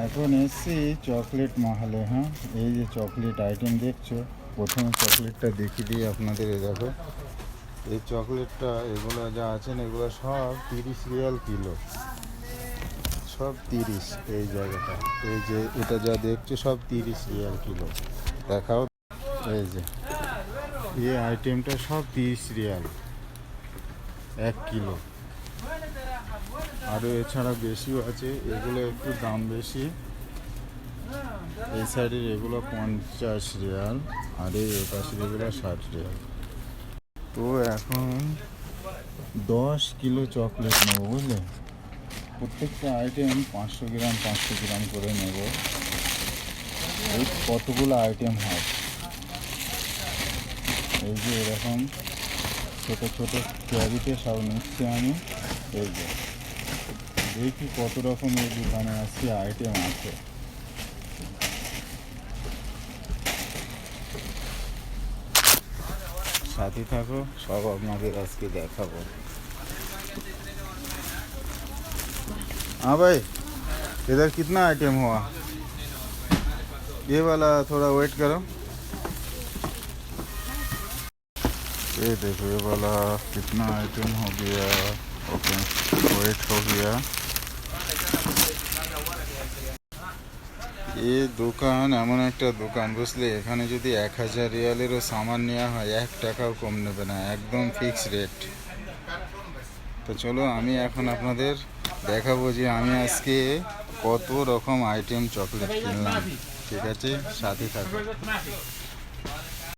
এখন এসছি চকলেট মহলে। হ্যাঁ, এই যে চকলেট আইটেম দেখছো, প্রথমে চকলেটটা দেখিয়ে দিই আপনাদের। দেখো এই চকলেটটা, এগুলো যা আছেন এগুলো সব 30 রিয়াল কিলো, সব 30। এই জায়গাটা, এই যে এটা যা দেখছো সব 30 রিয়াল কিলো। দেখাও, এই যে এই আইটেমটা সব 30 রিয়াল 1 কিলো। আরও এছাড়া বেশিও আছে, এগুলো একটু দাম বেশি। এই সাইডের এগুলো 50 রিয়াল, আর এই পাশের এগুলো 60 রিয়াল। তো এখন 10 কিলো চকলেট নেবো, বুঝলে? প্রত্যেকটা আইটেম 500 গ্রাম 500 গ্রাম করে নেব। এই কতগুলো আইটেম হয়, এই যে এরকম ছোটো ছোটো ক্যারিতে সব নিচ্ছি আমি। এই যে দেখি কত রকমের দোকানে আসছি আইটেম আছে। साथी থাকো, সব আপনাদের আজকে দেখাবো। हाँ भाई, इधर कितना आइटम हुआ? ये वाला थोड़ा वेट करो। ये देखो, ये वाला कितना आइटम हो गया। ओके, वेट हो गया। ये দোকান এমন একটা দোকান, বুঝলে? এখানে যদি 1000 রিয়ালেরও সামান নেওয়া হয় 1 টাকাও কম নেবে না, একদম ফিক্স রেট। তো চলো, আমি এখন আপনাদের দেখাবো যে আমি আজকে কত রকম আইটেম চকলেট কিনলাম। ঠিক আছে, সাথে থাকো।